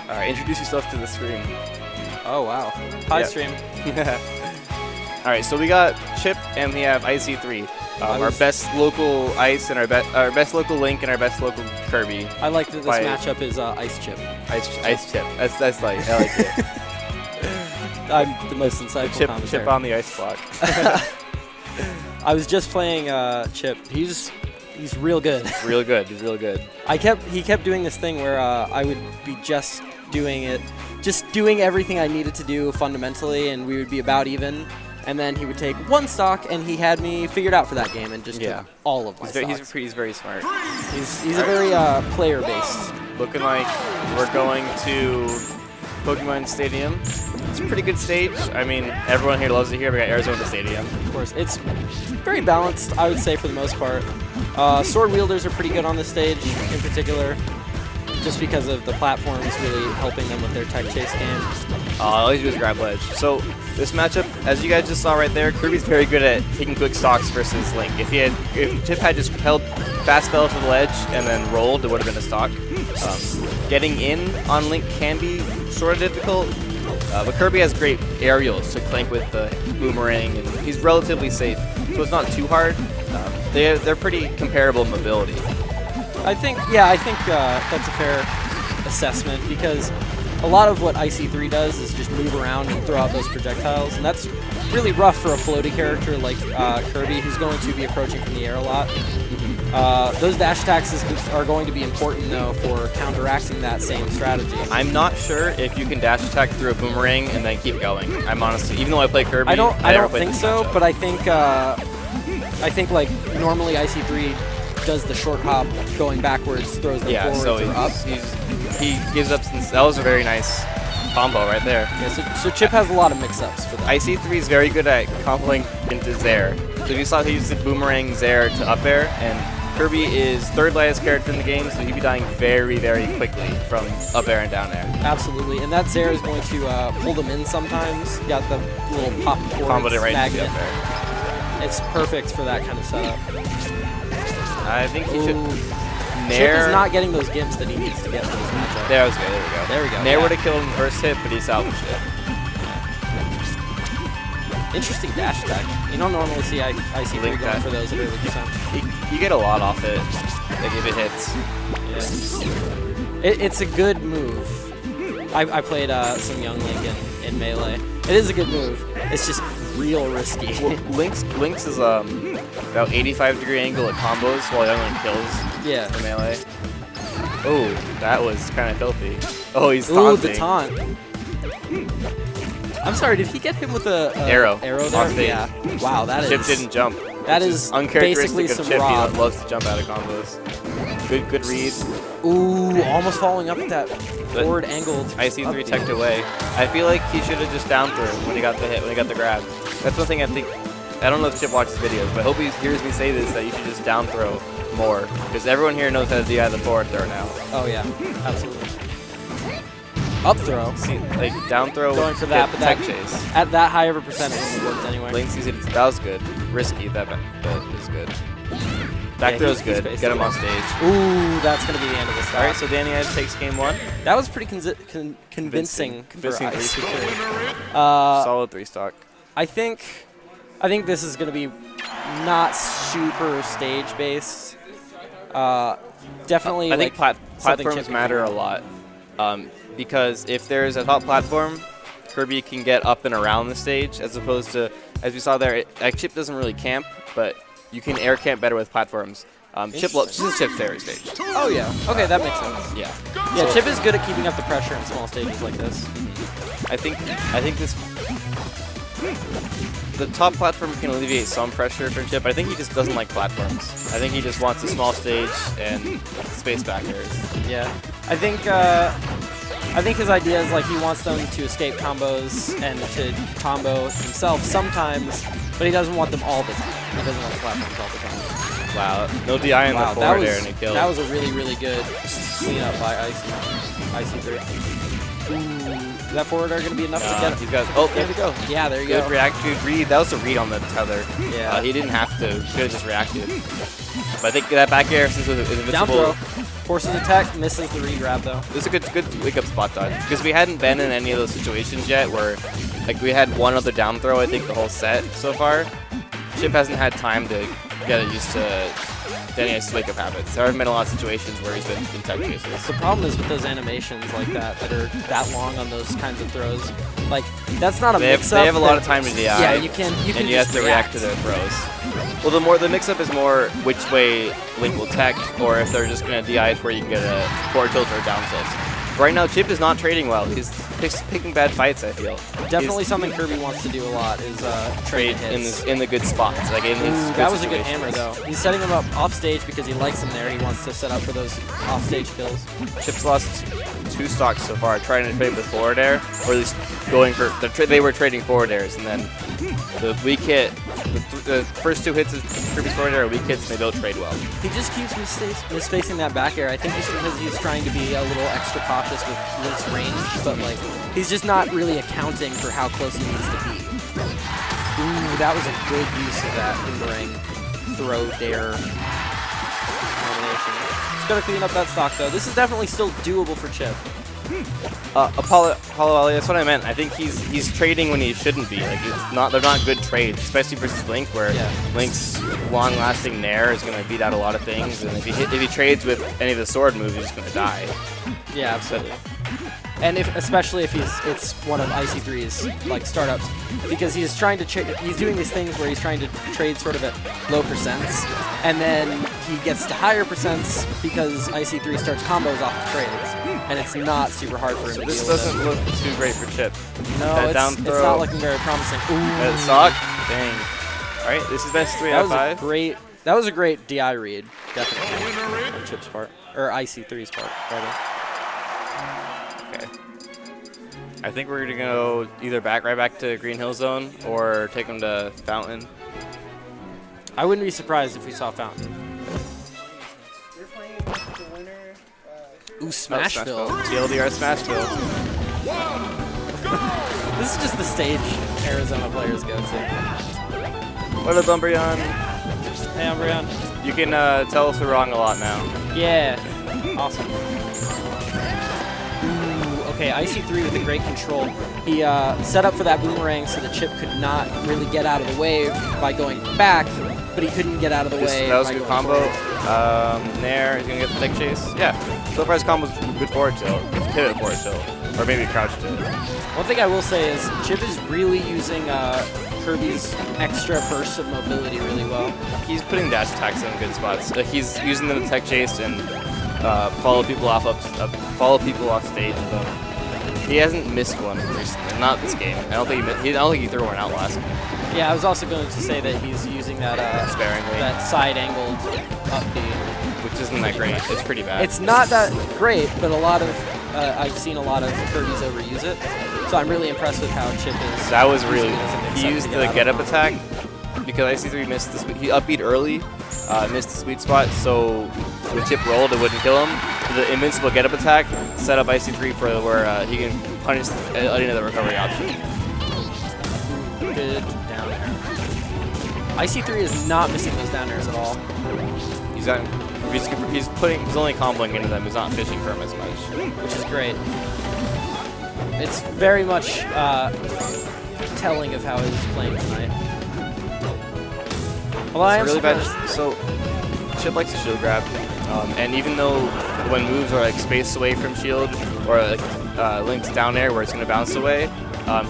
All right, introduce yourself to the stream. Oh, wow. Hi, stream. All right, so we got Chip and we have Ic3. Our best local Ice and our best local Link and our best local Kirby. I like that this matchup is Ice Chip. Ice Chip. That's like, I like it. I'm the most insightful Chip on the ice block. I was just playing Chip. He's real good. Real good. He's real good. He kept doing this thing where I would be just doing everything I needed to do fundamentally, and we would be about even. And then he would take one stock, and he had me figured out for that game, and just took all of my stocks. He's very smart. He's a very player-based. Looking like we're going to Pokemon Stadium. It's a pretty good stage. I mean, everyone here loves it here. We got Arizona Stadium. Of course, it's very balanced, I would say, for the most part. Sword wielders are pretty good on this stage, in particular, just because of the platforms really helping them with their tech chase game. All you do is grab ledge. So this matchup, as you guys just saw right there, Kirby's very good at taking quick stocks versus Link. If Chip had just held fast fell to the ledge and then rolled, it would have been a stock. Getting in on Link can be sort of difficult, but Kirby has great aerials to clank with the boomerang, and he's relatively safe, so it's not too hard. They're pretty comparable in mobility. I think that's a fair assessment, because a lot of what Ic3 does is just move around and throw out those projectiles, and that's really rough for a floaty character like Kirby, who's going to be approaching from the air a lot. Those dash attacks are going to be important, though, for counteracting that same strategy. I'm not sure if you can dash attack through a boomerang and then keep going. I'm honestly, even though I play Kirby, I don't think so, but I think like normally Ic3 does the short hop going backwards, throws them forwards or up. He gives up. That was a very nice combo right there. Yeah, so Chip has a lot of mix-ups for that. Ic3 is very good at comboing into Zair. So if you saw, he used the boomerang Zair to up air, and Kirby is third lightest character in the game, so he'd be dying very, very quickly from up air and down air. Absolutely, and that Zair is going to pull them in sometimes. Got the little pop comboed it right magnet. into the up air. It's perfect for that kind of setup. I think he should. Chip is not getting those gimps that he needs to get for this matchup. There we go. There we go. Nair would have killed him the first hit, but he salvaged it. Interesting dash attack. You don't normally see Ic3 going for those at early percent. You get a lot off it, like if it hits. Yeah. It's a good move. I played some Young Link in Melee. It is a good move. It's just real risky. Well, Link's is about 85-degree angle at combos while Young Link kills for Melee. Oh, that was kind of filthy. Oh, he's taunting. Ooh, the taunt. I'm sorry, did he get him with a arrow there? Yeah. Wow, that is... Chip didn't jump. That is uncharacteristic basically of Chip. raw. He loves to jump out of combos. Good read. Ooh, almost following up at that forward angled. Ic3 teched away. I feel like he should have just down thrown when he got the hit, when he got the grab. That's one thing I think. I don't know if Chip watches videos, but I hope he hears me say this, that you should just down throw more, because everyone here knows how to DI the forward throw now. Oh yeah, absolutely. Up throw. See, like down throw. Going for that, but tech chase. At that high of a percentage, it worked anyway. Link sees it. That was good. Risky. That is good. Back throw's good. Get him on stage. Ooh, that's gonna be the end of this. All right, so Danny Edge takes game one. That was pretty convincing for Ic3. Solid 3-stock. I think this is gonna be not super stage based. Definitely. I think platforms matter a lot. Because if there's a top platform, Kirby can get up and around the stage, as opposed to, as we saw there, Chip doesn't really camp, but you can air camp better with platforms. Chip's favorite stage. Oh yeah. Okay, that makes sense. Yeah. Yeah, so Chip is good at keeping up the pressure in small stages like this. I think the top platform can alleviate some pressure for Chip. I think he just doesn't like platforms. I think he just wants a small stage and space back airs. Yeah. I think his idea is like he wants them to escape combos and to combo himself sometimes, but he doesn't want them all the time. He doesn't want platforms all the time. Wow, no DI in the forward air and a kill. That was a really, really good cleanup by Ic3. Ooh, is that forward air going to be enough to get it? He's got. Oh, there we go. Yeah, there you go. Good read. That was a read on the tether. Yeah. He didn't have to. He should have just reacted. But I think that back air, since it was invincible. Down throw. Forces attack, misses the regrab though. This is a good wake up spot dodge because we hadn't been in any of those situations yet where like we had one other down throw I think the whole set so far. Chip hasn't had time to get used to Danny's wake up habits. There haven't been a lot of situations where he's been in tech chases. The problem is with those animations like that are that long on those kinds of throws. Like that's not a mix-up. They have a lot of time to DI. Yeah, you can. And you have to react to their throws. Well, the mix-up is more which way Link will tech, or if they're just gonna DI to where you can get a forward tilt or a down tilt. Right now, Chip is not trading well. He's picking bad fights, I feel. Definitely something Kirby wants to do a lot is trade hits. in the good spots. Like in these that was a good hammer, though. He's setting him up off stage because he likes him there. He wants to set up for those off stage kills. Chip's lost 2 stocks so far, trying to trade with forward air, or at least going for they were trading forward airs, and then the weak hit, the first 2 hits of Kirby's forward air are weak hits, and they don't trade well. He just keeps misspacing that back air. I think it's because he's trying to be a little extra cautious with Link's range, but like he's just not really accounting for how close he needs to be. Ooh, that was a good use of that boomerang throw dare combination. Just gotta clean up that stock though. This is definitely still doable for Chip. Apollo Ali, that's what I meant. I think he's trading when he shouldn't be. Like they're not good trades, especially versus Link, where Link's long-lasting nair is going to beat out a lot of things, and if he trades with any of the sword moves, he's just going to die. Yeah, absolutely. And especially if it's one of Ic3's like startups, because he's trying to he's doing these things where he's trying to trade sort of at low percents, and then he gets to higher percents because Ic3 starts combos off of trades, and it's not super hard for him to deal with. This doesn't look too great for Chip. No, it's not looking very promising. Ooh. That sock? Dang. All right, this is best 3 out of 5. That was a great DI read, definitely, on Chip's part, or Ic3's part, rather. Okay. I think we're gonna go either right back to Green Hill Zone or take him to Fountain. I wouldn't be surprised if we saw Fountain. You're playing against the winner. Ooh, Smashville. TLDR Smashville. This is just the stage Arizona players go to. What up, Umbreon? Hey, Umbreon. You can tell us we're wrong a lot now. Yeah. Awesome. Okay, Ic3 with a great control. He set up for that boomerang so the Chip could not really get out of the way by going back, but he couldn't get out of the way. That was a good combo. Nair, he's going to get the tech chase. Yeah, so far his combo's good forward tilt. Pivot forward tilt. Or maybe crouch tilt. One thing I will say is Chip is really using Kirby's extra burst of mobility really well. He's putting dash attacks in good spots. He's using them to tech chase and follow people off stage. So he hasn't missed one recently. Not this game. I don't think he threw one out last game. Yeah, I was also going to say that he's using that sparingly. That side angled up B, which isn't that great. It's pretty bad. It's not that great, but I've seen a lot of Kirby's overuse it. So I'm really impressed with how Chip is. That was really. He used the get up attack because Ic3 missed the he upbeat early, missed the sweet spot. So when Chip rolled, it wouldn't kill him. The invincible get up attack set up Ic3 for where he can punish another recovery option. Good down air. Ic3 is not missing those down airs at all. He's only comboing into them. He's not fishing for him as much, which is great. It's very much telling of how he's playing tonight. Well, I am really bad. So Chip likes to shield grab, and even though when moves are like spaced away from shield or like Link's down air where it's going to bounce away,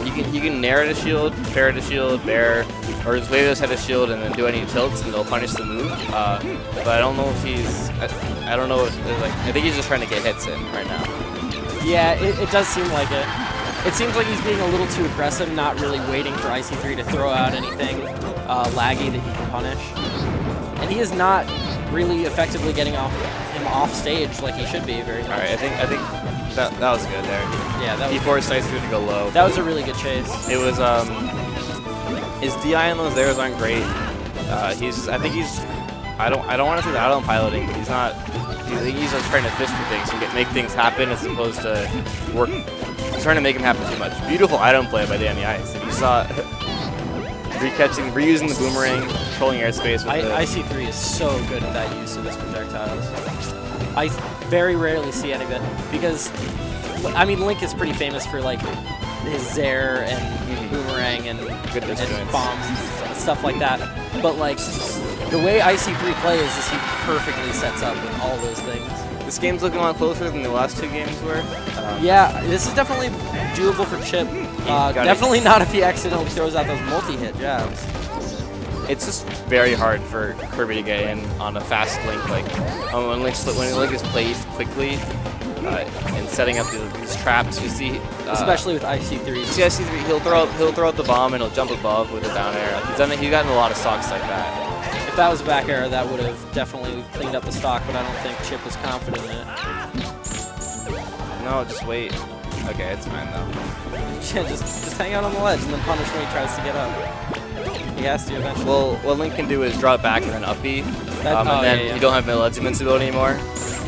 he can nair at a shield, fair at a shield, bair, or just wave his head a shield and then do any tilts and they'll punish the move. But I don't know if he's. I don't know if like. I think he's just trying to get hits in right now. Yeah, it does seem like it. It seems like he's being a little too aggressive, not really waiting for Ic3 to throw out anything laggy that he can punish. And he is not really effectively getting him off stage like he should be very much. All right, I think that was good there. Yeah, that was. He forced Ic3 to go low. That was a really good chase. It was his DI and those airs aren't great. I don't want to say that I don't piloting, but he's not. He's just trying to fish for things and make things happen as opposed to work. He's trying to make them happen too much. Beautiful item play by Danny Ice. If you saw reusing the boomerang, controlling airspace with Ic3 is so good at that use of his projectiles. very rarely see any of it because, I mean, Link is pretty famous for like his Zair and Boomerang and bombs and stuff like that. But like the way Ic3 plays is he perfectly sets up with all those things. This game's looking a lot closer than the last 2 games were. Yeah, this is definitely doable for Chip. Definitely not if he accidentally throws out those multi-hit jabs. It's just very hard for Kirby to get in on a fast Link. Like when Link is played quickly and setting up these traps, you see. Especially with Ic3. You see Ic3, he'll throw out the bomb and he'll jump above with a down air. He's gotten a lot of stocks like that. If that was back air, that would have definitely cleaned up the stock, but I don't think Chip was confident in it. No, just wait. Okay, it's fine though. Yeah, just hang out on the ledge and then punish when he tries to get up. He has to eventually. Well, what Link can do is draw it back and then up B, and then you don't have no ledge invincibility anymore.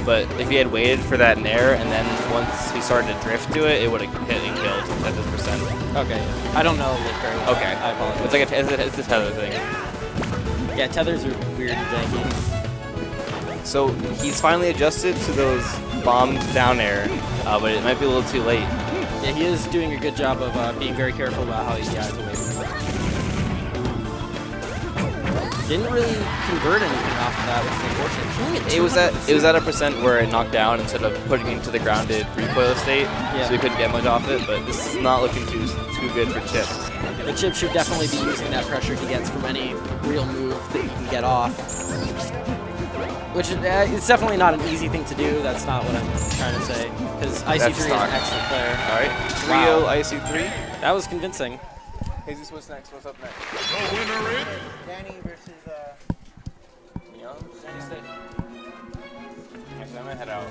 But if he had waited for that nair and then once he started to drift to it, it would have hit and killed at this percent. Okay, I don't know Link very well. Okay, I apologize. It's like it's a tether thing. Yeah, tethers are weird and janky. So he's finally adjusted to those bomb down air, but it might be a little too late. Yeah, he is doing a good job of being very careful about how he dies away from it. Didn't really convert anything off of that, which is unfortunate. It was at a percent where it knocked down instead of putting it into the grounded recoil state, so he couldn't get much off it. But this is not looking too good for Chip. The Chip should definitely be using that pressure he gets from any real move that he can get off. Which it's definitely not an easy thing to do. That's not what I'm trying to say. Because Ic3 is an excellent player. All right, 3-0 Ic3. That was convincing. Jesus, what's next? What's up next? The winner is Danny versus Young? Actually, I'm gonna head out.